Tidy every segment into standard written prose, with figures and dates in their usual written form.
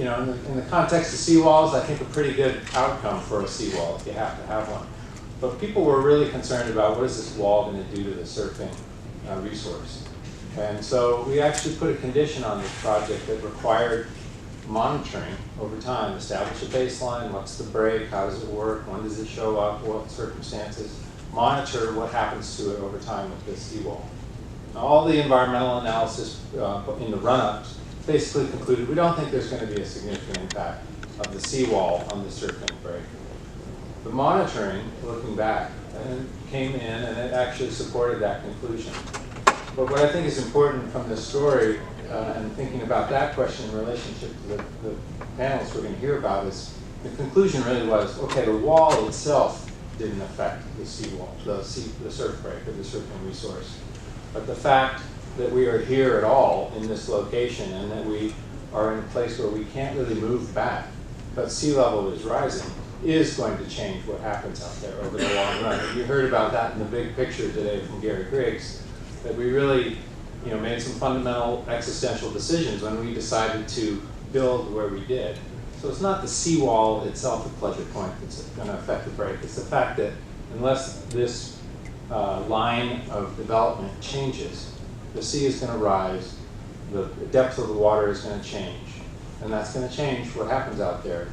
know, in the context of seawalls, I think a pretty good outcome for a seawall if you have to have one. But people were really concerned about what is this wall going to do to the surfing resource. And so we actually put a condition on this project that required monitoring over time, establish a baseline, what's the break, how does it work, when does it show up, what circumstances, monitor what happens to it over time with this seawall. Now, all the environmental analysis in the run-ups basically concluded we don't think there's going to be a significant impact of the seawall on the surfing break. The monitoring, looking back, came in and it actually supported that conclusion. But what I think is important from this story and thinking about that question in relationship to the panels we're going to hear about is the conclusion really was, okay, the wall itself didn't affect the seawall, the surf break or the surfing resource. But the fact that we are here at all in this location and that we are in a place where we can't really move back, but sea level is rising, is going to change what happens out there over the long run. And you heard about that in the big picture today from Gary Griggs, that we really made some fundamental existential decisions when we decided to build where we did. So it's not the seawall itself at Pleasure Point that's going to affect the break. It's the fact that unless this line of development changes, the sea is going to rise, the depth of the water is going to change, and that's going to change what happens out there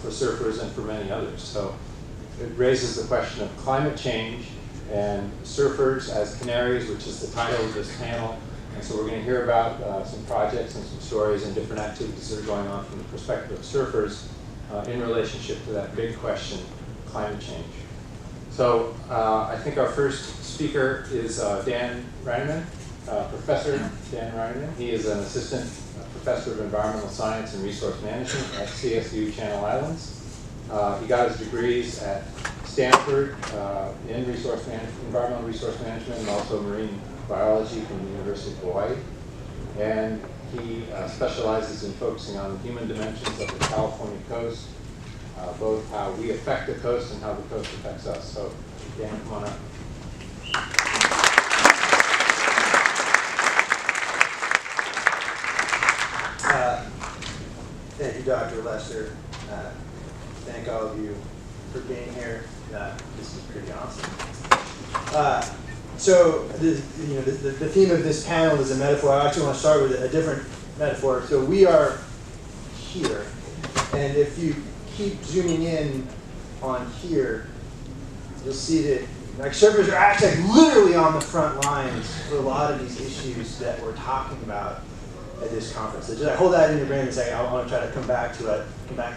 for surfers and for many others. So it raises the question of climate change and surfers as Canaries, which is the title of this panel. And so we're going to hear about some projects and some stories and different activities that are going on from the perspective of surfers in relationship to that big question, climate change. So I think our first speaker is Dan Reineman, Professor Dan Reineman. He is an assistant professor of environmental science and resource management at CSU Channel Islands. He got his degrees at Stanford in environmental resource management and also marine biology from the University of Hawaii. And he specializes in focusing on the human dimensions of the California coast, both how we affect the coast and how the coast affects us. So Dan, come on up. Thank you, Dr. Lester. Thank all of you for being here. This is pretty awesome. So the theme of this panel is a metaphor. I actually want to start with a different metaphor. So we are here, and if you keep zooming in on here, you'll see that surfers are actually literally on the front lines for a lot of these issues that we're talking about at this conference. So just hold that in your brain a second. I want to try to come back to that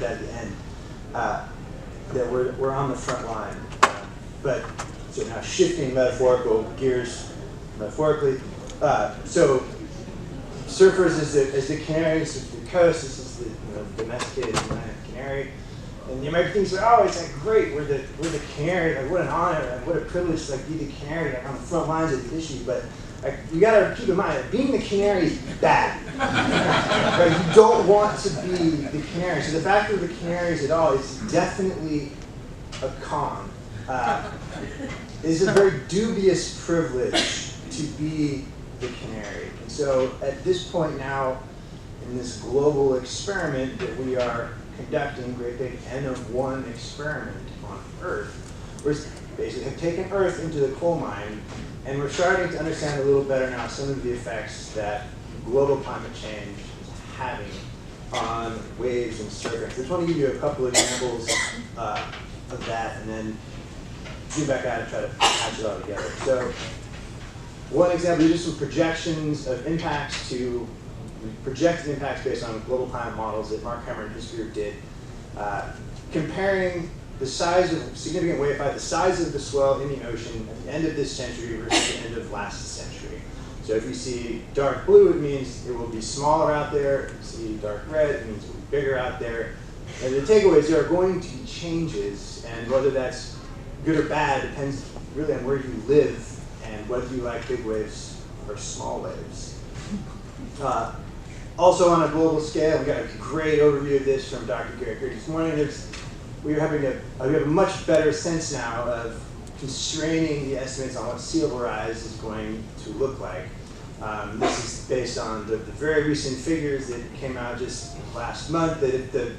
at the end. That we're on the front line. But so now shifting metaphorical gears metaphorically. So surfers as the Canaries of the coast. This is the domesticated canary. And the American thinks, oh, it's like great. We're the canary. Like what an honor. Like, what a privilege to be the canary on the front lines of the issue. But you got to keep in mind that being the canary is bad. Right? You don't want to be the canary. So the fact that we're the canaries at all is definitely a con. It's a very dubious privilege to be the canary. And so at this point now, in this global experiment that we are conducting, great big N of 1 experiment on Earth, we're basically have taken Earth into the coal mine, and we're starting to understand a little better now some of the effects that global climate change is having on waves and surfing. So I just want to give you a couple of examples of that, and then zoom back out and try to patch it all together. So one example, these are some projections of impacts projected impacts based on global climate models that Mark Hammer and his group did, comparing the size of significant wave height, the size of the swell in the ocean at the end of this century versus the end of last century. So if you see dark blue, it means it will be smaller out there. If you see dark red, it means it will be bigger out there. And the takeaway is there are going to be changes, and whether that's good or bad depends really on where you live and whether you like big waves or small waves. Also on a global scale, we got a great overview of this from Dr. Gary Cruz this morning. We have a much better sense now of constraining the estimates on what sea level rise is going to look like. This is based on the very recent figures that came out just last month, that if the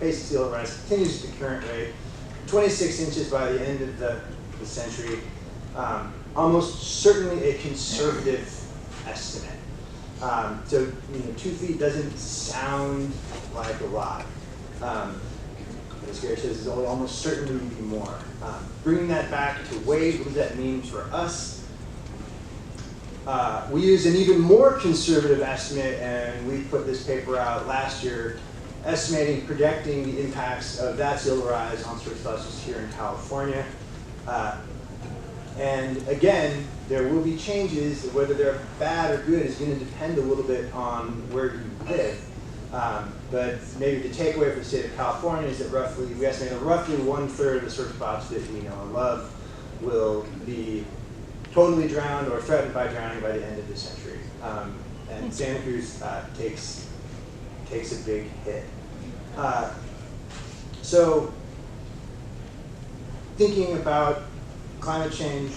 basic sea level rise continues at the current rate, 26 inches by the end of the century, almost certainly a conservative estimate. So 2 feet doesn't sound like a lot. As Gary says, it'll almost certainly be more. Bringing that back to waves, what does that mean for us? We used an even more conservative estimate, and we put this paper out last year, estimating, projecting the impacts of that sea level rise on surf splotches here in California. And again, there will be changes. Whether they're bad or good is going to depend a little bit on where you live. But maybe the takeaway for the state of California is that we estimate that roughly 1/3 of the surf spots that we know and love will be totally drowned or threatened by drowning by the end of the century. And Santa Cruz takes a big hit. So thinking about climate change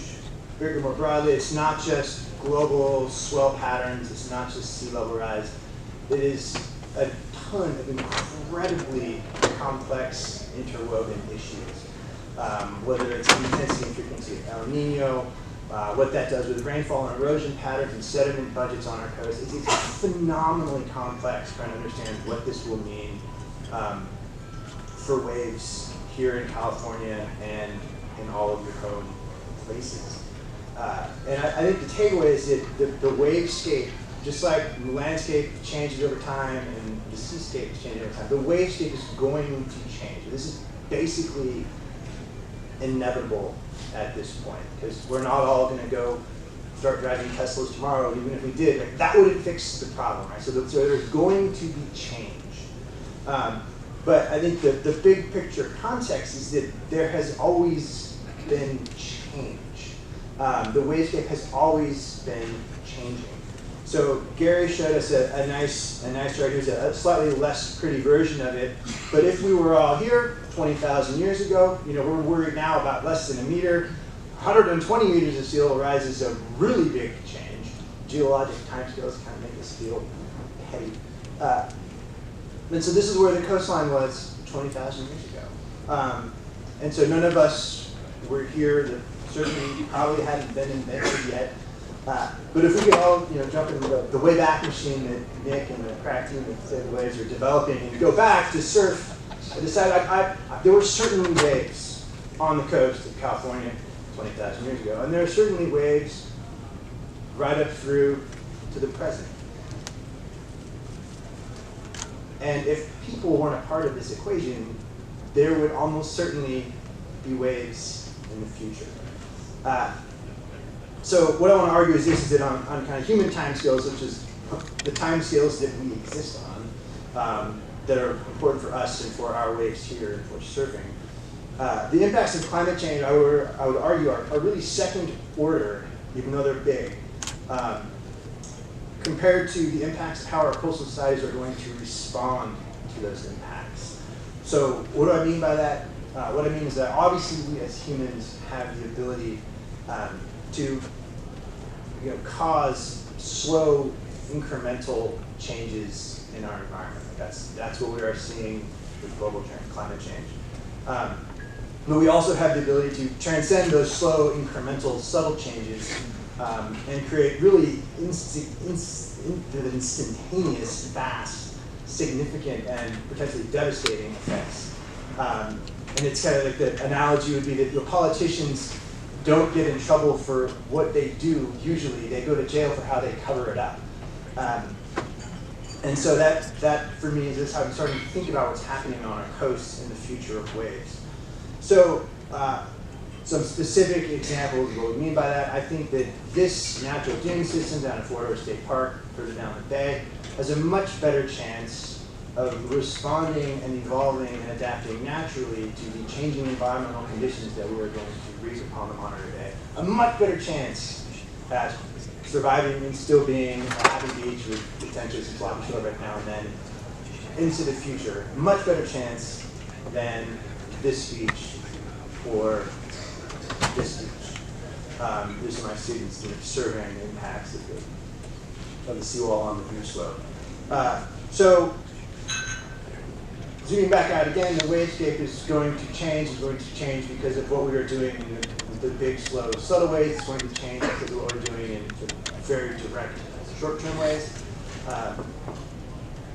bigger, more broadly, it's not just global swell patterns, it's not just sea level rise. It is a ton of incredibly complex interwoven issues. Whether it's the intensity and frequency of El Nino, what that does with rainfall and erosion patterns and sediment budgets on our coast. It's phenomenally complex trying to understand what this will mean for waves here in California and in all of your home places. And I think the takeaway is that the wavescape, just like the landscape changes over time and the seascape changes over time, the wavescape is going to change. This is basically inevitable at this point, because we're not all going to go start driving Teslas tomorrow. Even if we did, like, that wouldn't fix the problem, right? So there's going to be change. But I think the big picture context is that there has always been change. The wavescape has always been changing. So Gary showed us a nice chart. Here's a slightly less pretty version of it. But if we were all here 20,000 years ago, we're worried now about less than a meter. 120 meters of sea level rise is a really big change. Geologic timescales kind of make us feel heavy. And so this is where the coastline was 20,000 years ago. And so none of us were here. The certainly probably hadn't been invented yet. But if we could all jump in the Wayback Machine that Nick and the crack team at Save the Waves are developing and go back to surf, I decided there were certainly waves on the coast of California 20,000 years ago. And there are certainly waves right up through to the present. And if people weren't a part of this equation, there would almost certainly be waves in the future. So what I want to argue is this, is that on kind of human timescales, which is the timescales that we exist on, that are important for us and for our waves here and for surfing, the impacts of climate change, I would argue, are really second order, even though they're big, compared to the impacts of how our coastal societies are going to respond to those impacts. So what do I mean by that? What I mean is that obviously we as humans have the ability to cause slow, incremental changes in our environment. That's what we are seeing with global climate change. But we also have the ability to transcend those slow, incremental, subtle changes and create really instantaneous, fast, significant, and potentially devastating effects. And it's kind of like the analogy would be that politicians don't get in trouble for what they do usually. They go to jail for how they cover it up. And so that for me is how I'm starting to think about what's happening on our coasts in the future of waves. So some specific examples of what we mean by that. I think that this natural dune system down at Fort Ord State Park, further down the bay, has a much better chance of responding and evolving and adapting naturally to the changing environmental conditions that we are going to reach upon the monitor day. A much better chance at surviving and still being a happy beach with potentially some floppy shore right now and then into the future. Much better chance than this beach or this beach. these are my students surveying the impacts of the seawall on the beach slope. So zooming back out again, the wavescape is going to change. It's going to change because of what we are doing in the big, slow, subtle ways. It's going to change because of what we're doing in the very direct, short-term ways.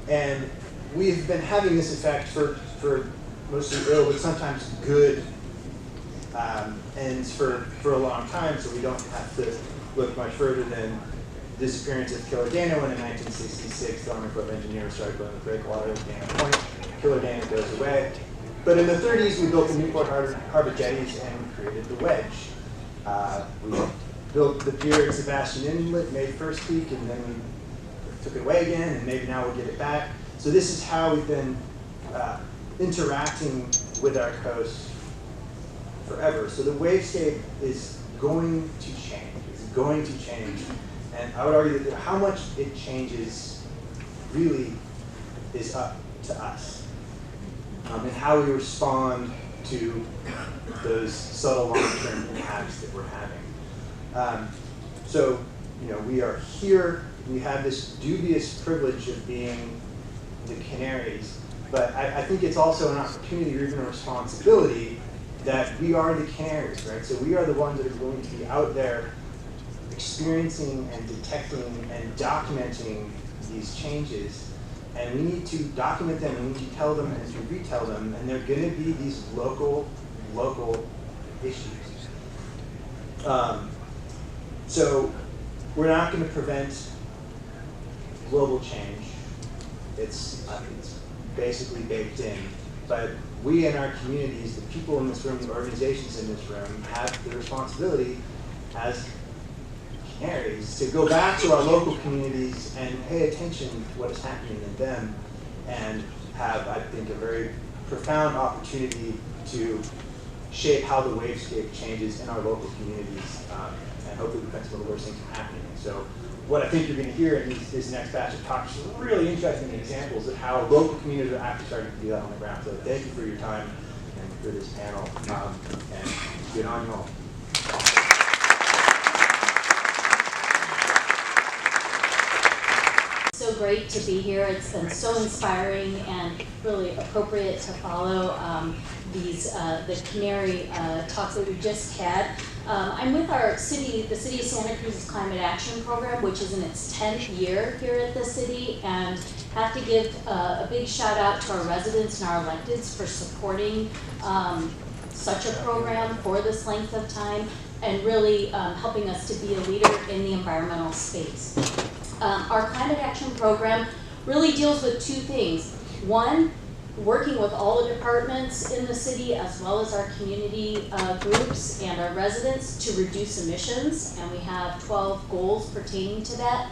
And we've been having this effect for mostly ill, but sometimes good ends for a long time, so we don't have to look much further than the disappearance of Killer Dana when in 1966 the Army Corps of Engineers started blowing the breakwater at Dana Point. Killer Dana goes away. But in the 30s, we built the Newport Harbor jetties and we created the wedge. We built the pier at Sebastian Inlet, made first peak, and then we took it away again, and maybe now we'll get it back. So this is how we've been interacting with our coast forever. So the wavescape is going to change. It's going to change. And I would argue that how much it changes really is up to us. And how we respond to those subtle long-term impacts that we're having. So, we are here. We have this dubious privilege of being the Canaries, but I think it's also an opportunity or even a responsibility that we are the Canaries, right? So we are the ones that are going to be out there experiencing and detecting and documenting these changes. And we need to document them, and we need to tell them and to retell them, and they're going to be these local issues. So we're not going to prevent global change. It's basically baked in. But we in our communities, the people in this room, the organizations in this room, have the responsibility as Canaries to go back to our local communities and pay attention to what is happening in them and have, I think, a very profound opportunity to shape how the wavescape changes in our local communities and hopefully prevent some of the worst things from happening. So what I think you're going to hear in this next batch of talks is really interesting examples of how local communities are actually starting to do that on the ground. So thank you for your time and for this panel, and good on you all. So great to be here. It's been so inspiring and really appropriate to follow the Canary talks that we just had. I'm with our city, the City of Santa Cruz's Climate Action Program, which is in its 10th year here at the city, and have to give a big shout out to our residents and our electeds for supporting such a program for this length of time and really helping us to be a leader in the environmental space. Our Climate Action Program really deals with two things. One, working with all the departments in the city as well as our community groups and our residents to reduce emissions, and we have 12 goals pertaining to that.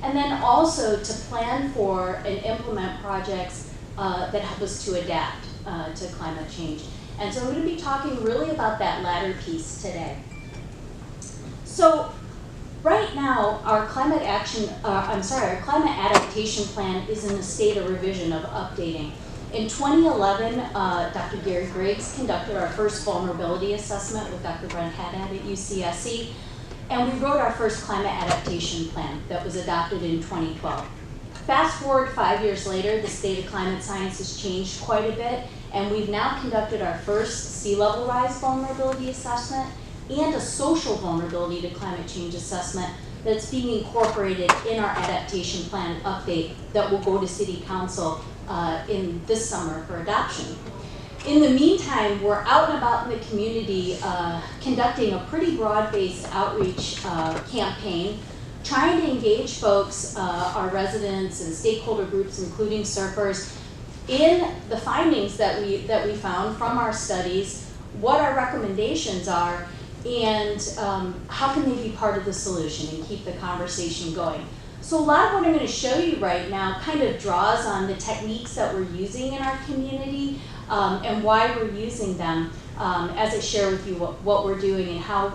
And then also to plan for and implement projects that help us to adapt to climate change. And so I'm going to be talking really about that latter piece today. So right now, our climate adaptation plan is in the state of revision of updating. In 2011, Dr. Gary Griggs conducted our first vulnerability assessment with Dr. Brent Haddad at UCSC, and we wrote our first climate adaptation plan that was adopted in 2012. Fast forward 5 years later, the state of climate science has changed quite a bit, and we've now conducted our first sea level rise vulnerability assessment and a social vulnerability to climate change assessment that's being incorporated in our adaptation plan update that will go to City Council in this summer for adoption. In the meantime, we're out and about in the community conducting a pretty broad-based outreach campaign, trying to engage folks, our residents and stakeholder groups, including surfers, in the findings that we found from our studies, what our recommendations are, and how can they be part of the solution and keep the conversation going. So a lot of what I'm going to show you right now kind of draws on the techniques that we're using in our community and why we're using them as I share with you what we're doing and how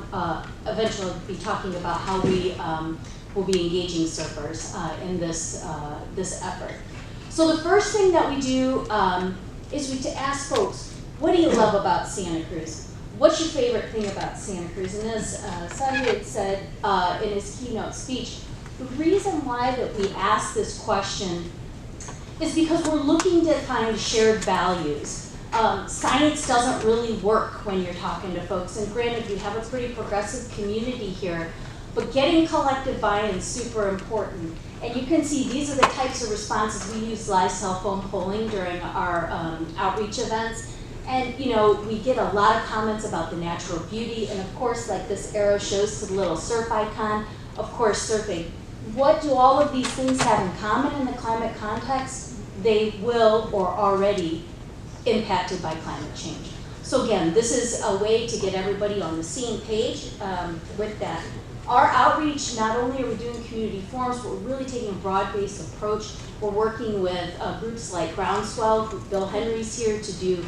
eventually I'll be talking about how we will be engaging surfers in this effort. So the first thing that we do is to ask folks, what do you love about Santa Cruz? what's your favorite thing about Santa Cruz? And as Sanjay had said in his keynote speech, the reason why that we ask this question is because we're looking to find shared values. Science doesn't really work when you're talking to folks, and granted, we have a pretty progressive community here, but getting collective buy-in is super important. And you can see these are the types of responses. We use live cell phone polling during our outreach events. And you know, we get a lot of comments about the natural beauty, and of course, like this arrow shows to the little surf icon, of course, surfing. What do all of these things have in common in the climate context? They will or are already impacted by climate change. So again, this is a way to get everybody on the same page with that. Our outreach, not only are we doing community forums, but we're really taking a broad-based approach. We're working with groups like Groundswell, Bill Henry's here to do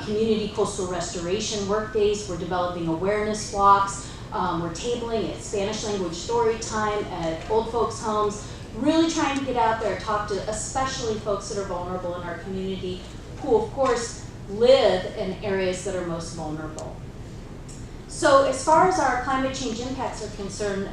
community coastal restoration work days. We're developing awareness walks. We're tabling at Spanish language story time at old folks' homes, really trying to get out there and talk to especially folks that are vulnerable in our community, who of course live in areas that are most vulnerable. So as far as our climate change impacts are concerned,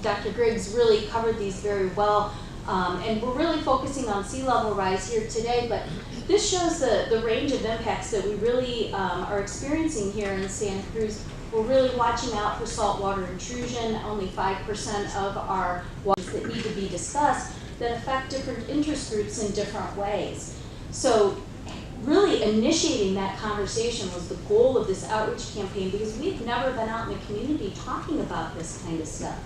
Dr. Griggs really covered these very well, and we're really focusing on sea level rise here today, but this shows the range of impacts that we really are experiencing here in Santa Cruz. We're really watching out for saltwater intrusion. Only 5% of our waters that need to be discussed that affect different interest groups in different ways. So really initiating that conversation was the goal of this outreach campaign, because we've never been out in the community talking about this kind of stuff.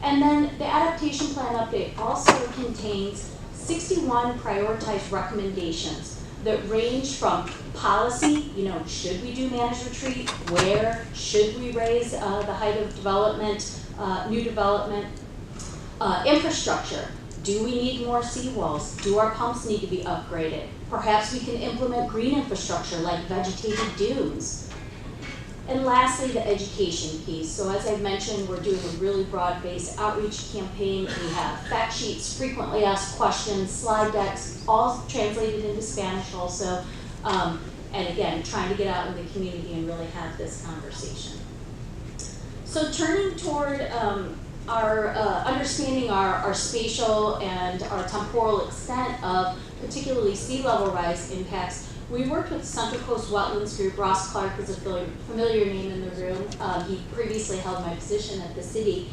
And then the Adaptation Plan update also contains 61 prioritized recommendations that range from policy, you know, should we do managed retreat, where, should we raise the height of development, new development, infrastructure, do we need more seawalls, do our pumps need to be upgraded, perhaps we can implement green infrastructure like vegetated dunes. And lastly, the education piece. So as I mentioned, we're doing a really broad-based outreach campaign. We have fact sheets, frequently asked questions, slide decks, all translated into Spanish also. And again, trying to get out in the community and really have this conversation. So turning toward our understanding our spatial and our temporal extent of particularly sea level rise impacts, we worked with Central Coast Wetlands Group. Ross Clark is a familiar name in the room. He previously held my position at the city.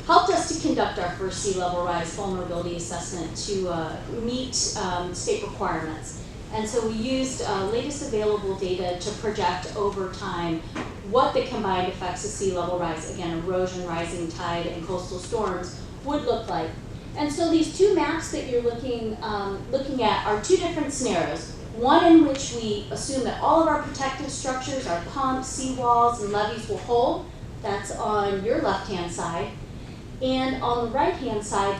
Helped us to conduct our first sea level rise vulnerability assessment to meet state requirements. And so we used latest available data to project over time what the combined effects of sea level rise, again, erosion, rising tide, and coastal storms would look like. And so these two maps that you're looking at are two different scenarios. One in which we assume that all of our protective structures, our pumps, seawalls, and levees will hold. That's on your left-hand side. And on the right-hand side,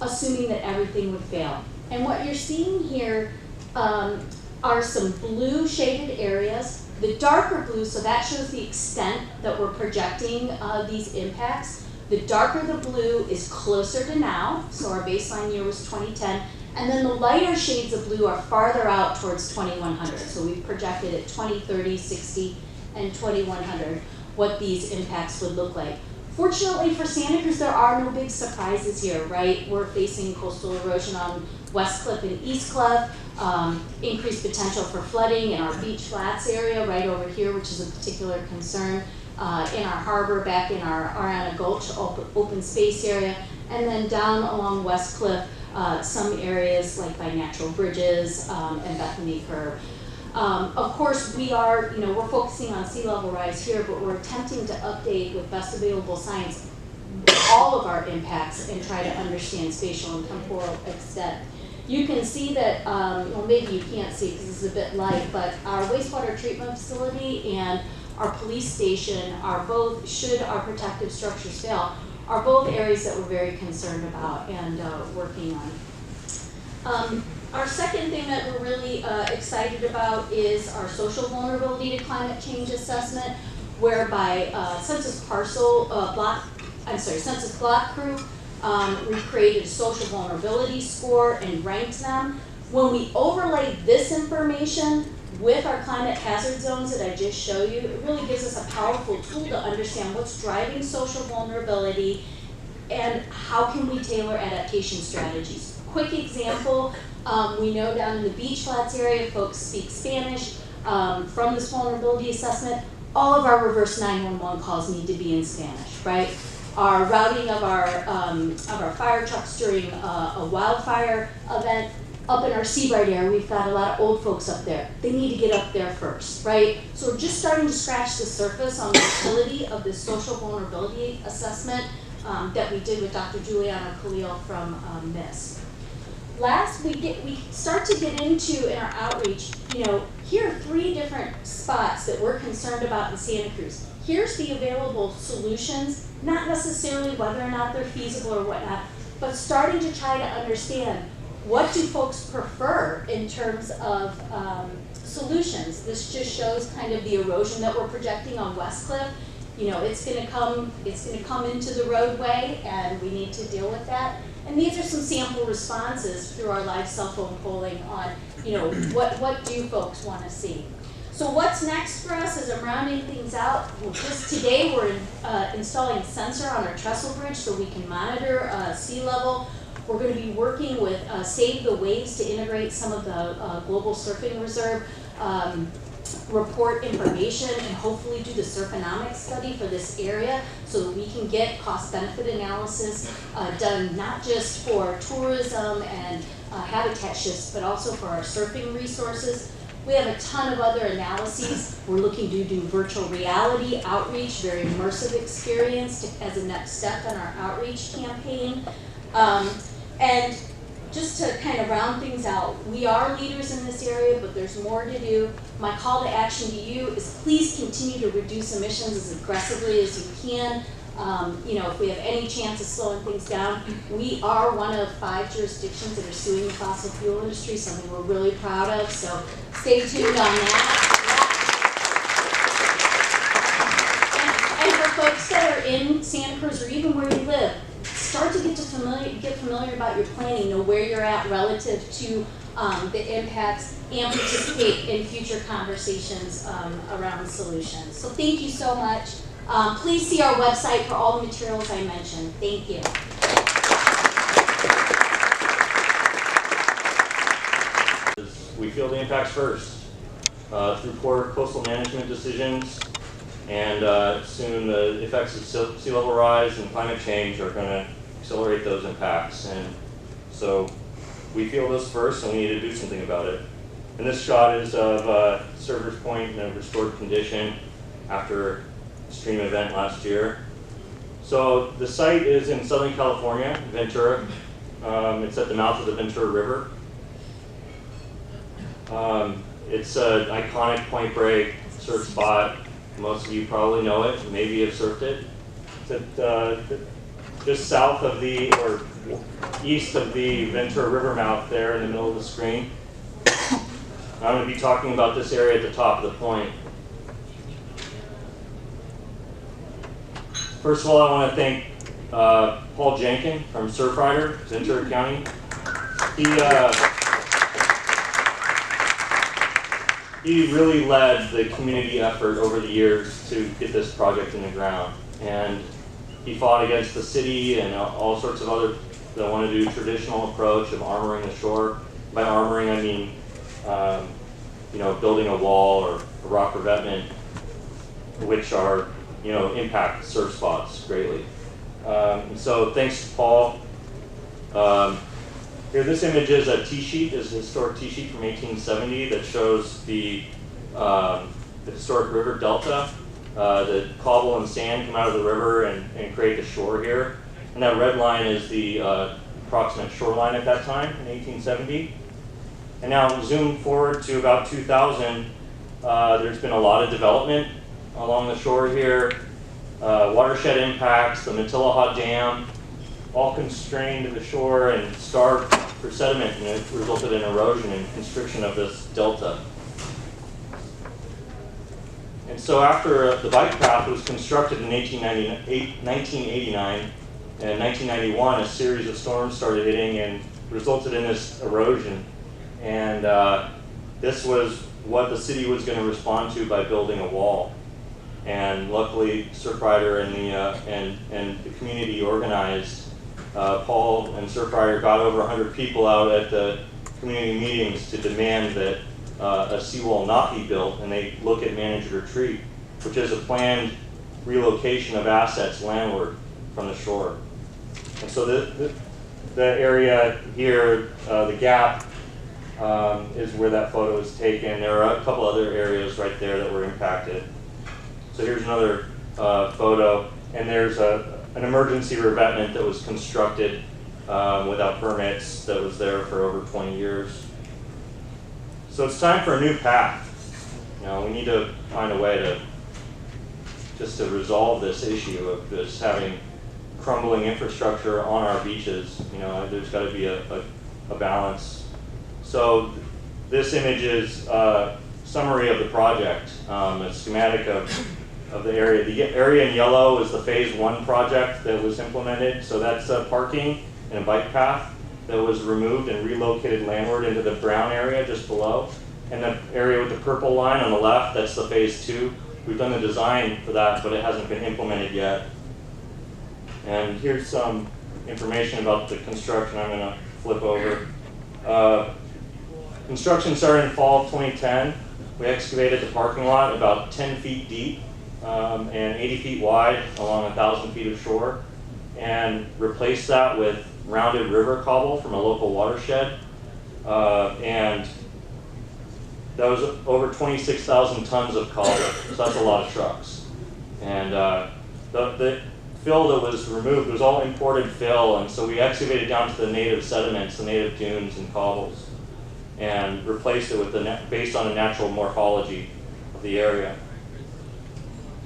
assuming that everything would fail. And what you're seeing here are some blue shaded areas. The darker blue, so that shows the extent that we're projecting these impacts. The darker the blue is closer to now, so our baseline year was 2010. And then the lighter shades of blue are farther out towards 2100. So we've projected at 2030, 60, and 2100 what these impacts would look like. Fortunately for Santa Cruz, there are no big surprises here, right? We're facing coastal erosion on West Cliff and East Cliff, increased potential for flooding in our beach flats area right over here, which is a particular concern, in our harbor, back in our Ariana Gulch open space area, and then down along West Cliff, some areas like by Natural Bridges and Bethany Curve. Of course, we're focusing on sea level rise here, but we're attempting to update with best available science all of our impacts and try to understand spatial and temporal extent. You can see that, well, maybe you can't see because this is a bit light, but our wastewater treatment facility and our police station are both, should our protective structures fail, are both areas that we're very concerned about and working on. Our second thing that we're really excited about is our social vulnerability to climate change assessment, whereby Census Block Crew, we created a social vulnerability score and ranked them. When we overlaid this information with our climate hazard zones that I just showed you, it really gives us a powerful tool to understand what's driving social vulnerability and how can we tailor adaptation strategies. Quick example, we know down in the beach flats area, folks speak Spanish. From this vulnerability assessment, all of our reverse 911 calls need to be in Spanish, right? Our routing of our fire trucks during a wildfire event, up in our Seabright area, we've got a lot of old folks up there. They need to get up there first, right? So we're just starting to scratch the surface on the utility of this social vulnerability assessment that we did with Dr. Juliana Khalil from MIST. Last, we start to get into in our outreach, you know, here are 3 different spots that we're concerned about in Santa Cruz. Here's the available solutions, not necessarily whether or not they're feasible or whatnot, but starting to try to understand what do folks prefer in terms of solutions. This just shows kind of the erosion that we're projecting on West Cliff. You know, it's gonna come into the roadway and we need to deal with that. And these are some sample responses through our live cell phone polling on, you know, what do folks want to see. So what's next for us as I'm rounding things out? Well, just today we're installing a sensor on our trestle bridge so we can monitor sea level. We're going to be working with Save the Waves to integrate some of the Global Surfing Reserve report information and hopefully do the surfonomics study for this area so that we can get cost-benefit analysis done not just for tourism and habitat shifts, but also for our surfing resources. We have a ton of other analyses. We're looking to do virtual reality outreach, very immersive experience as a next step in our outreach campaign. And just to kind of round things out, we are leaders in this area, but there's more to do. My call to action to you is please continue to reduce emissions as aggressively as you can. You know, if we have any chance of slowing things down, we are one of 5 jurisdictions that are suing the fossil fuel industry, something we're really proud of, so stay tuned on that. And for folks that are in Santa Cruz or even where you live, start to get familiar about your planning, know where you're at relative to the impacts, and participate in future conversations around solutions. So thank you so much. Please see our website for all the materials I mentioned. Thank you. We feel the impacts first through poor coastal management decisions, and soon the effects of sea level rise and climate change are going to accelerate those impacts. And so we feel this first, and we need to do something about it. And this shot is of Surfers Point in a restored condition after a stream event last year. So the site is in Southern California, Ventura. It's at the mouth of the Ventura River. It's an iconic point break surf spot. Most of you probably know it, maybe have surfed it. It's at, just south of the, or east of the Ventura River mouth there in the middle of the screen. I'm going to be talking about this area at the top of the point. First of all, I want to thank Paul Jenkin from Surfrider, Ventura County. He really led the community effort over the years to get this project in the ground. And he fought against the city and all sorts of other that want to do traditional approach of armoring the shore. By armoring, I mean you know, building a wall or a rock revetment, which are, you know, impact surf spots greatly. And so thanks to Paul. Here, this image is a T-sheet, is a historic T-sheet from 1870 that shows the historic river delta. The cobble and sand come out of the river and create the shore here. And that red line is the approximate shoreline at that time in 1870. And now zoom forward to about 2000, there's been a lot of development along the shore here. Watershed impacts, the Matilaha Dam, all constrained the shore and starved for sediment, and it resulted in erosion and constriction of this delta. And so after the bike path was constructed in 1989 and 1991, a series of storms started hitting and resulted in this erosion. And this was what the city was going to respond to by building a wall. And luckily, Surfrider and the community organized. Paul and Surfrider got over 100 people out at the community meetings to demand that a seawall not be built, and they look at manage and retreat, which is a planned relocation of assets landward from the shore. And so the area here, the gap, is where that photo is taken. There are a couple other areas right there that were impacted. So here's another photo, and there's an emergency revetment that was constructed without permits that was there for over 20 years. So it's time for a new path. You know, we need to find a way to just to resolve this issue of just having crumbling infrastructure on our beaches. You know, there's got to be a balance. So this image is a summary of the project, a schematic of the area. The area in yellow is the phase 1 project that was implemented. So that's parking and a bike path that was removed and relocated landward into the brown area just below. And the area with the purple line on the left, that's the phase 2. We've done the design for that, but it hasn't been implemented yet. And here's some information about the construction. I'm going to flip over. Construction started in fall of 2010. We excavated the parking lot about 10 feet deep and 80 feet wide along 1,000 feet of shore, and replaced that with rounded river cobble from a local watershed. And that was over 26,000 tons of cobble, so that's a lot of trucks. And the fill that was removed was all imported fill, and so we excavated down to the native sediments, the native dunes and cobbles, and replaced it with based on a natural morphology of the area.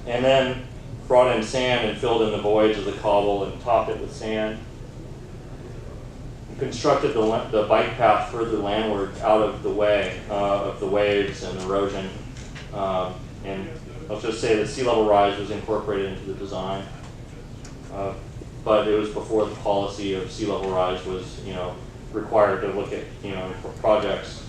And then brought in sand and filled in the voids of the cobble and topped it with sand. Constructed the bike path further landward out of the way of the waves and erosion. And I'll just say that sea level rise was incorporated into the design. But it was before the policy of sea level rise was, you know, required to look at, you know, projects.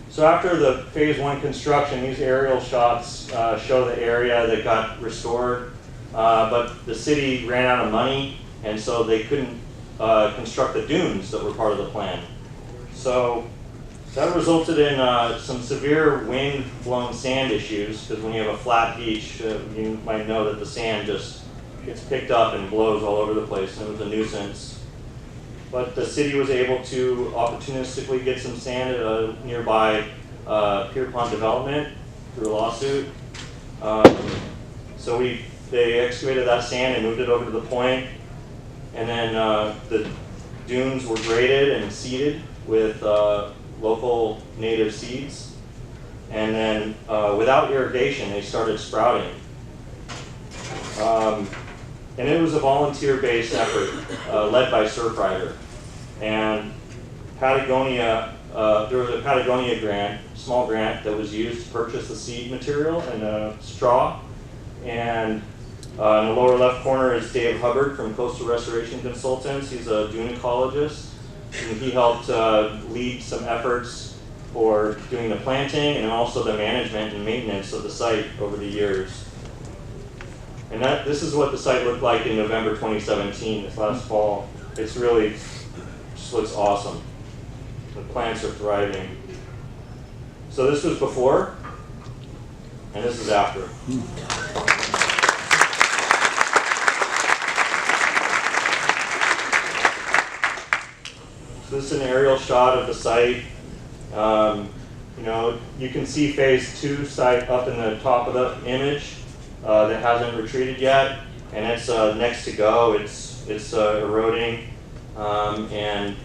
So after the phase 1 construction, these aerial shots show the area that got restored, but the city ran out of money, and so they couldn't construct the dunes that were part of the plan. So that resulted in some severe wind-blown sand issues, because when you have a flat beach, you might know that the sand just gets picked up and blows all over the place, and it was a nuisance. But the city was able to opportunistically get some sand at a nearby Pier Pond development through a lawsuit. So they excavated that sand and moved it over to the point. And then the dunes were graded and seeded with local native seeds. And then without irrigation, they started sprouting. And it was a volunteer-based effort led by Surfrider. And Patagonia, there was a Patagonia grant, small grant, that was used to purchase the seed material and straw. And in the lower left corner is Dave Hubbard from Coastal Restoration Consultants. He's a dune ecologist, and he helped lead some efforts for doing the planting and also the management and maintenance of the site over the years. And this is what the site looked like in November 2017, this last fall. It's really, just looks awesome. The plants are thriving. So this was before, and this is after. So this is an aerial shot of the site. You know, you can see phase 2 site up in the top of the image that hasn't retreated yet, and it's next to go. It's eroding, and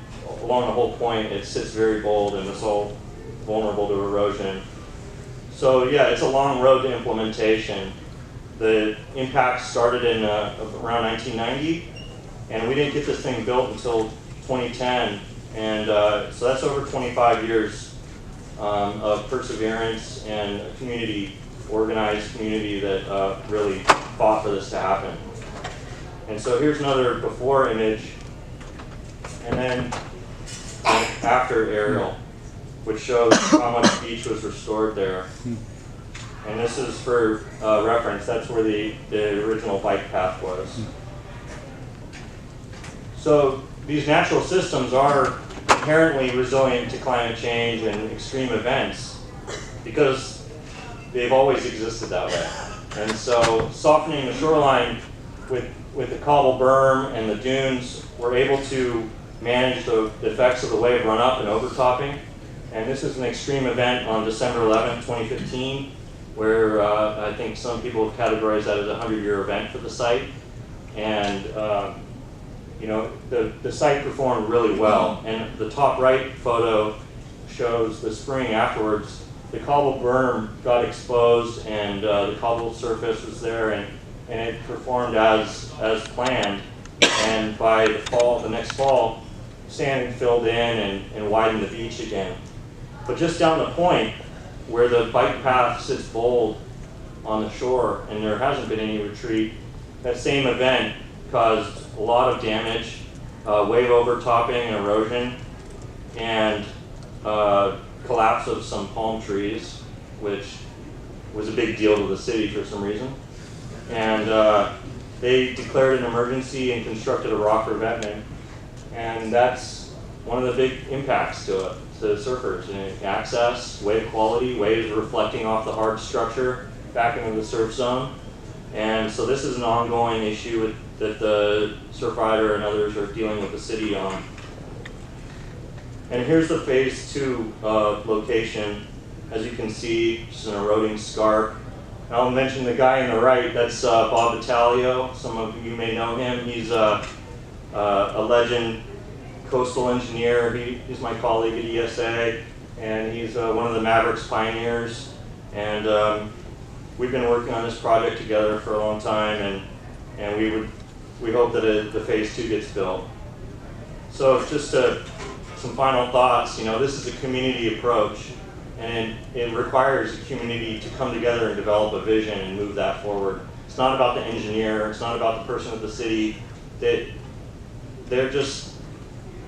along the whole point, it sits very bold and it's all vulnerable to erosion. So yeah, it's a long road to implementation. The impact started in around 1990, and we didn't get this thing built until 2010. And so that's over 25 years of perseverance and a community, organized community that really fought for this to happen. And so here's another before image, and then after aerial. which shows how much beach was restored there. And this is for reference, that's where the original bike path was. So these natural systems are inherently resilient to climate change and extreme events because they've always existed that way. And so softening the shoreline with the cobble berm and the dunes, we're able to manage the effects of the wave run-up and overtopping. And this is an extreme event on December 11, 2015, where I think some people have categorized that as a 100-year event for the site. And you know, the site performed really well. And the top right photo shows the spring afterwards. The cobble berm got exposed and the cobble surface was there, and it performed as planned. And by the fall, the next fall, sand had filled in and widened the beach again. But just down the point, where the bike path sits bold on the shore and there hasn't been any retreat, that same event caused a lot of damage, wave overtopping and erosion, and collapse of some palm trees, which was a big deal to the city for some reason. And they declared an emergency and constructed a rock revetment. And that's one of the big impacts to it, to surfers. And access, wave quality, waves reflecting off the hard structure back into the surf zone. And so this is an ongoing issue that the Surfrider and others are dealing with the city on. And here's the phase 2 location. As you can see, just an eroding scarp. And I'll mention the guy on the right, that's Bob Battaglio. Some of you may know him. He's a legend coastal engineer. He's my colleague at ESA, and he's one of the Mavericks pioneers. And we've been working on this project together for a long time, and we hope that the phase 2 gets built. So just some final thoughts. You know, this is a community approach, and it requires a community to come together and develop a vision and move that forward. It's not about the engineer. It's not about the person at the city. They're just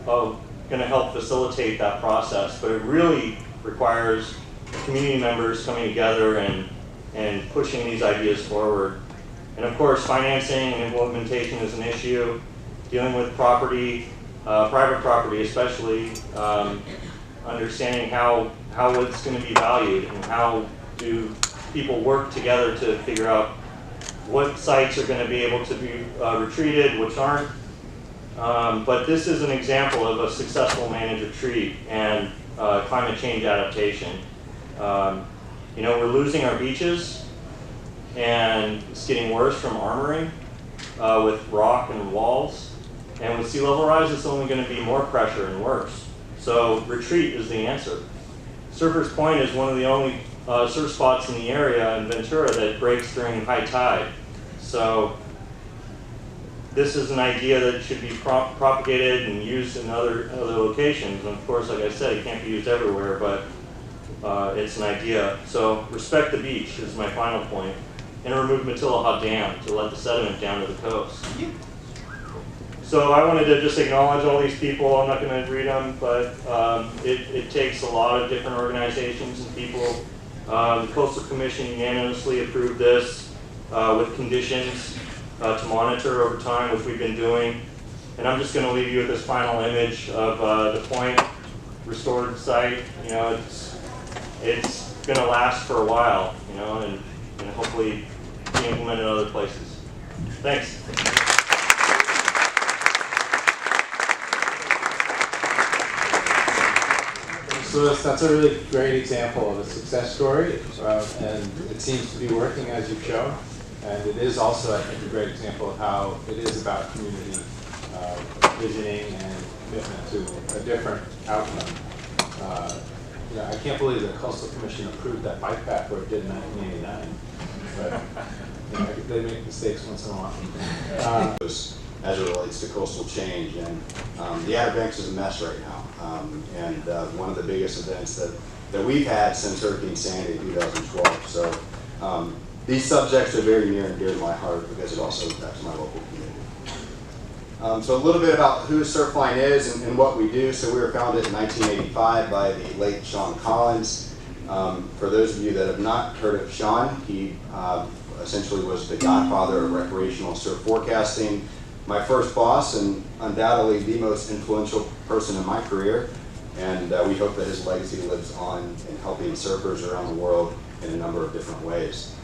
going to help facilitate that process, but it really requires community members coming together and pushing these ideas forward. And of course, financing and implementation is an issue. Dealing with property, private property especially, understanding how it's going to be valued and how do people work together to figure out what sites are going to be able to be retreated, which aren't. But this is an example of a successful managed retreat and climate change adaptation. You know, we're losing our beaches, and it's getting worse from armoring with rock and walls. And with sea level rise, it's only going to be more pressure and worse. So retreat is the answer. Surfers Point is one of the only surf spots in the area in Ventura that breaks during high tide. So this is an idea that should be propagated and used in other locations. And of course, like I said, it can't be used everywhere, but it's an idea. So respect the beach is my final point. And remove Matilaha Dam to let the sediment down to the coast. So I wanted to just acknowledge all these people. I'm not going to read them, but it takes a lot of different organizations and people. The Coastal Commission unanimously approved this with conditions to monitor over time, which we've been doing. And I'm just going to leave you with this final image of the point restored site. You know, it's going to last for a while, you know, and hopefully be implemented in other places. Thanks. So that's a really great example of a success story, and it seems to be working as you've shown. And it is also, I think, a great example of how it is about community visioning and commitment to a different outcome. You know, I can't believe the Coastal Commission approved that bike path where it did in 1989, but you know, they make mistakes once in a while. As it relates to coastal change, and the Outer Banks is a mess right now. And one of the biggest events that we've had since Hurricane Sandy in 2012. So these subjects are very near and dear to my heart because it also impacts my local community. So a little bit about who Surfline is and what we do. So we were founded in 1985 by the late Sean Collins. For those of you that have not heard of Sean, he essentially was the godfather of recreational surf forecasting. My first boss and undoubtedly the most influential person in my career. And we hope that his legacy lives on in helping surfers around the world in a number of different ways.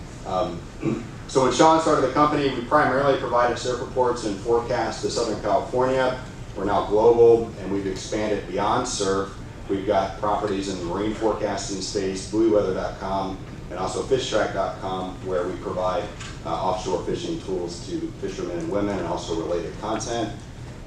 So when Sean started the company, we primarily provided surf reports and forecasts to Southern California. We're now global, and we've expanded beyond surf. We've got properties in the marine forecasting space, buoyweather.com, and also fishtrack.com, where we provide offshore fishing tools to fishermen and women and also related content.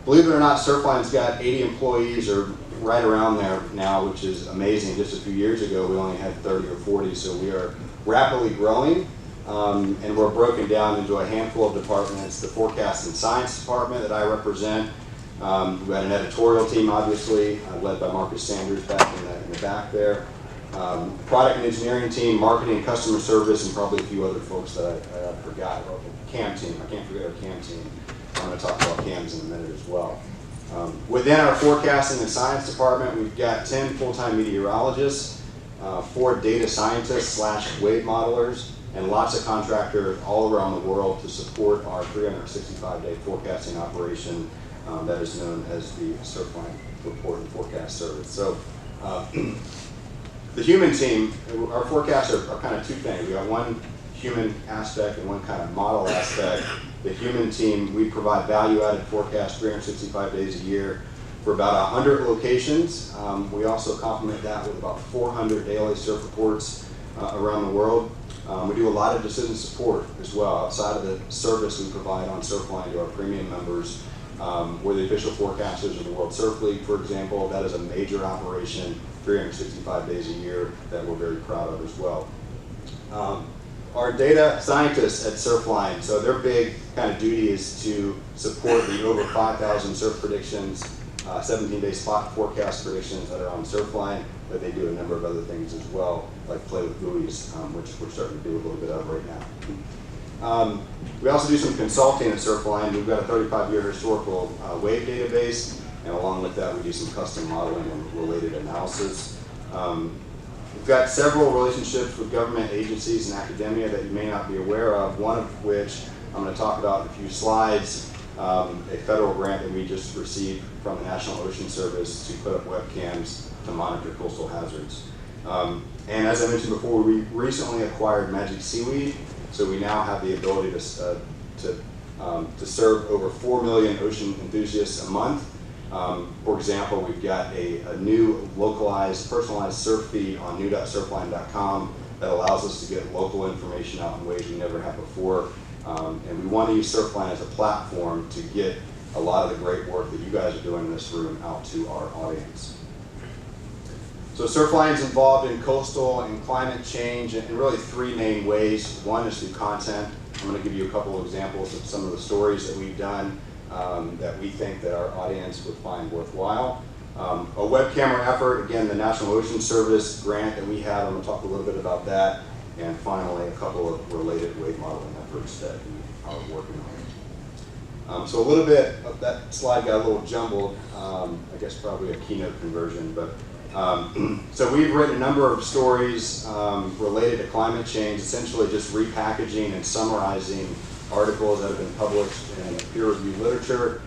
Believe it or not, Surfline's got 80 employees, or right around there now, which is amazing. Just a few years ago, we only had 30 or 40, so we are rapidly growing. And we're broken down into a handful of departments. The forecast and science department that I represent. We've got an editorial team, obviously, led by Marcus Sanders back in the back there. Product and engineering team, marketing, customer service, and probably a few other folks that I forgot. Cam team, I can't forget our Cam team. I'm going to talk about cams in a minute as well. Within our forecasting and science department, we've got 10 full-time meteorologists, 4 data scientists / wave modelers, and lots of contractors all around the world to support our 365-day forecasting operation that is known as the Surfline Report and Forecast Service. So the human team, our forecasts are kind of two things. We got one human aspect and one kind of model aspect. The human team, we provide value-added forecasts 365 days a year for about 100 locations. We also complement that with about 400 daily surf reports around the world. We do a lot of decision support as well outside of the service we provide on Surfline to our premium members. We're the official forecasters of the World Surf League, for example. That is a major operation, 365 days a year, that we're very proud of as well. Our data scientists at Surfline, so their big kind of duty is to support the over 5,000 surf predictions, 17-day spot forecast predictions that are on Surfline, but they do a number of other things as well, like play with buoys, which we're starting to do a little bit of right now. We also do some consulting at Surfline. We've got a 35-year historical wave database, and along with that, we do some custom modeling and related analysis. We've got several relationships with government agencies and academia that you may not be aware of, one of which I'm going to talk about in a few slides, a federal grant that we just received from the National Ocean Service to put up webcams to monitor coastal hazards. And as I mentioned before, we recently acquired magic seaweed, so we now have the ability to serve over 4 million ocean enthusiasts a month. For example, we've got a new localized, personalized surf feed on new.surfline.com that allows us to get local information out in ways we never have before. And we want to use Surfline as a platform to get a lot of the great work that you guys are doing in this room out to our audience. So Surfline is involved in coastal and climate change in really 3 main ways. One is through content. I'm going to give you a couple of examples of some of the stories that we've done that we think that our audience would find worthwhile. A web camera effort, again, the National Ocean Service grant that we have. I'm going to talk a little bit about that. And finally, a couple of related wave modeling efforts that we are working on. So a little bit of that slide got a little jumbled. I guess probably a keynote conversion, but so we've written a number of stories related to climate change, essentially just repackaging and summarizing articles that have been published in peer-reviewed literature.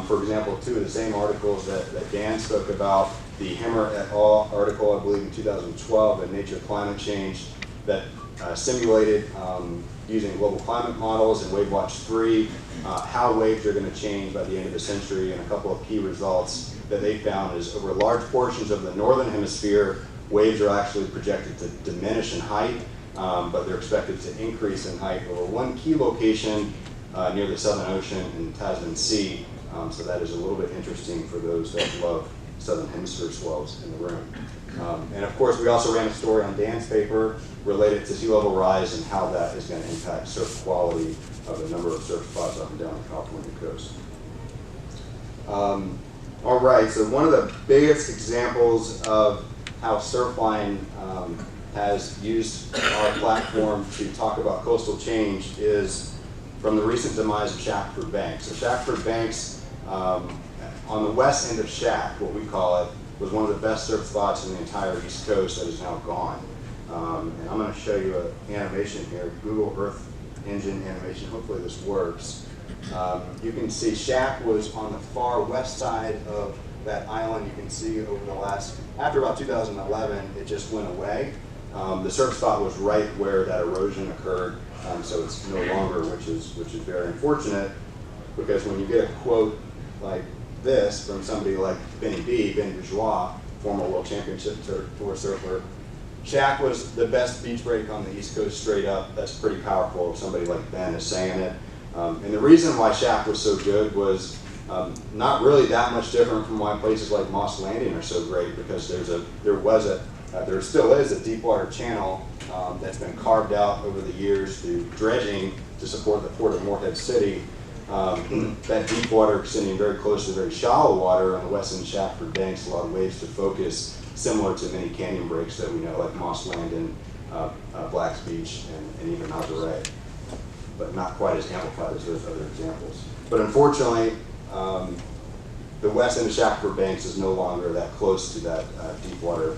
For example, 2 of the same articles that Dan spoke about, the Hemmer et al. Article, I believe in 2012, in Nature Climate Change, that simulated using global climate models and WaveWatch 3, how waves are going to change by the end of the century, and a couple of key results that they found is over large portions of the northern hemisphere, waves are actually projected to diminish in height, but they're expected to increase in height over one key location near the Southern Ocean and Tasman Sea. So that is a little bit interesting for those that love Southern Hemisphere swells in the room. And of course, we also ran a story on Dan's paper related to sea level rise and how that is going to impact surf quality of a number of surf spots up and down the California coast. All right, so one of the biggest examples of how Surfline has used our platform to talk about coastal change is from the recent demise of Shackford Banks. So Shackford Banks on the west end of Shack, what we call it, was one of the best surf spots in the entire East Coast that is now gone. And I'm going to show you an animation here, Google Earth Engine animation. Hopefully this works. You can see Shack was on the far west side of that island. You can see over the after about 2011, it just went away. The surf spot was right where that erosion occurred, so it's no longer, which is very unfortunate, because when you get a quote like this from somebody like Benny Bourgeois, former world championship tour surfer, Shack was the best beach break on the East Coast straight up. That's pretty powerful if somebody like Ben is saying it. And the reason why Shack was so good was not really that much different from why places like Moss Landing are so great, because there still is a deep water channel that's been carved out over the years through dredging to support the port of Morehead City. That deep water extending very close to very shallow water on the west end of Shackford Banks allow waves to focus, similar to many canyon breaks that we know, like Moss Landing, Black's Beach, and even Nazare, but not quite as amplified as those other examples. But unfortunately, the west end of Shackford Banks is no longer that close to that deep water,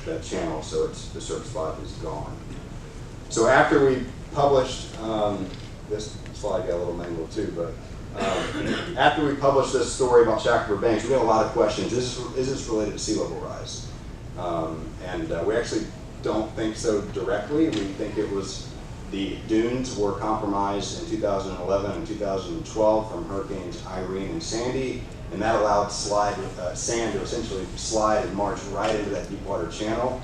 that channel, so the surf spot is gone. So after we published, this slide got a little mangled too, but after we published this story about Shackford Banks, we got a lot of questions. Is this related to sea level rise? And we actually don't think so directly. We think it was the dunes were compromised in 2011 and 2012 from hurricanes Irene and Sandy, and that allowed sand to essentially slide and march right into that deep water channel.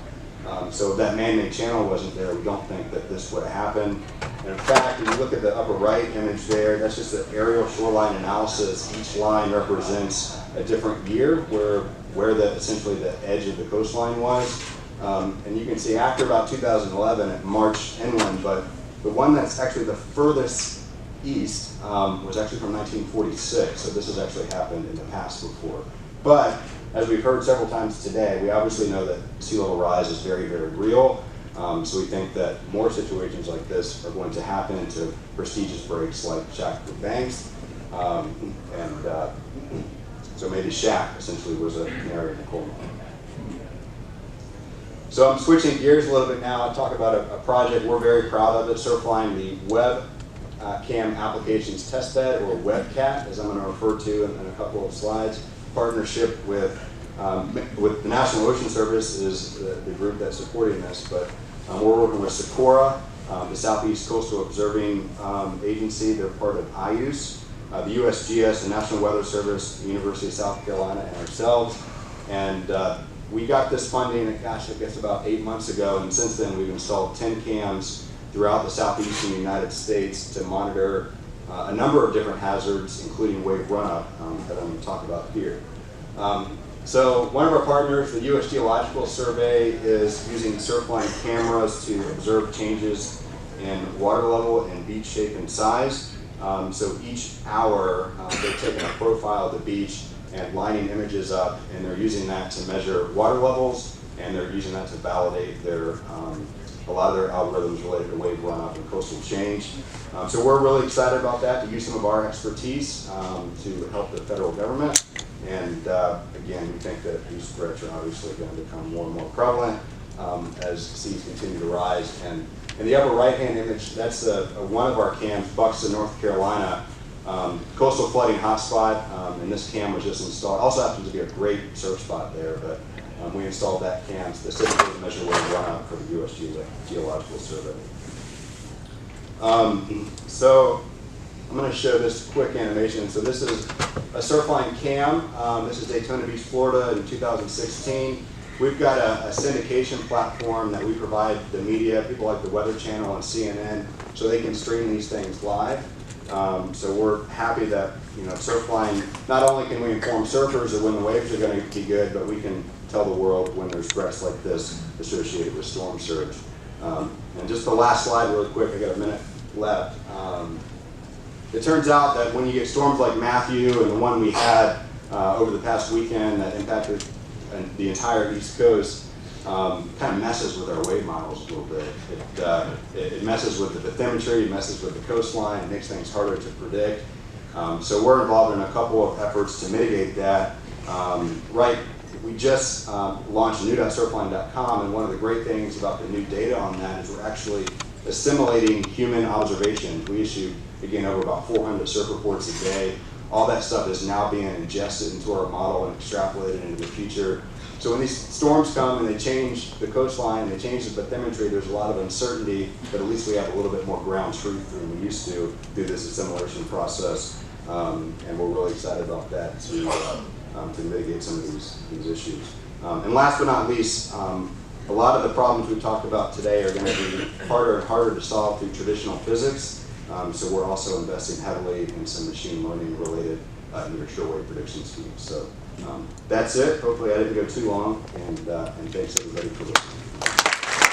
So if that man-made channel wasn't there, we don't think that this would have happened. And in fact, if you look at the upper right image there, that's just an aerial shoreline analysis. Each line represents a different year where essentially the edge of the coastline was. And you can see after about 2011, it marched inland, but the one that's actually the furthest east was actually from 1946, so this has actually happened in the past before. But as we've heard several times today, we obviously know that sea level rise is very, very real. So we think that more situations like this are going to happen to prestigious breaks like Shackford Banks. So maybe Shack essentially was a canary in the coal mine. So I'm switching gears a little bit now. I'll talk about a project we're very proud of at Surfline, the WebCam Applications Testbed, or WebCat, as I'm going to refer to in a couple of slides. Partnership with the National Ocean Service is the group that's supporting this, but we're working with Socorro, the Southeast Coastal Observing Agency. They're part of IUCE, the USGS, the National Weather Service, the University of South Carolina, and ourselves. And we got this funding, gosh, I guess about 8 months ago, and since then we've installed 10 cams throughout the southeastern United States to monitor a number of different hazards, including wave run-up that I'm going to talk about here. So one of our partners, the U.S. Geological Survey, is using Surfline cameras to observe changes in water level and beach shape and size. So each hour, they're taking a profile of the beach and lining images up, and they're using that to measure water levels, and they're using that to validate a lot of their algorithms related to wave runoff and coastal change. So we're really excited about that, to use some of our expertise to help the federal government. And again, we think that these threats are obviously going to become more and more prevalent as seas continue to rise. And in the upper right-hand image, that's one of our cams, Buxton, North Carolina, coastal flooding hotspot, and this cam was just installed. Also happens to be a great surf spot there, but we installed that cam specifically to measure wave runoff for the U.S. Geological Survey. So I'm going to show this quick animation. So this is a Surfline Cam. This is Daytona Beach, Florida in 2016. We've got a syndication platform that we provide the media, people like the Weather Channel and CNN, so they can stream these things live. So we're happy that, Surfline, not only can we inform surfers of when the waves are going to be good, but we can tell the world when there's threats like this associated with storm surge. And just the last slide really quick, I got a minute left. It turns out that when you get storms like Matthew and the one we had over the past weekend that impacted the entire East Coast, kind of messes with our wave models a little bit. It messes with the bathymetry, it messes with the coastline, it makes things harder to predict. So we're involved in a couple of efforts to mitigate that. We just launched new.surfline.com, and one of the great things about the new data on that is we're actually assimilating human observations. We issue, again, over about 400 surf reports a day. All that stuff is now being ingested into our model and extrapolated into the future. So when these storms come and they change the coastline, they change the bathymetry, there's a lot of uncertainty, but at least we have a little bit more ground truth than we used to through this assimilation process. And we're really excited about that to mitigate some of these issues. And last but not least, a lot of the problems we've talked about today are going to be harder and harder to solve through traditional physics. So we're also investing heavily in some machine learning related near shorewave prediction schemes. So that's it. Hopefully I didn't go too long, and thanks everybody for listening.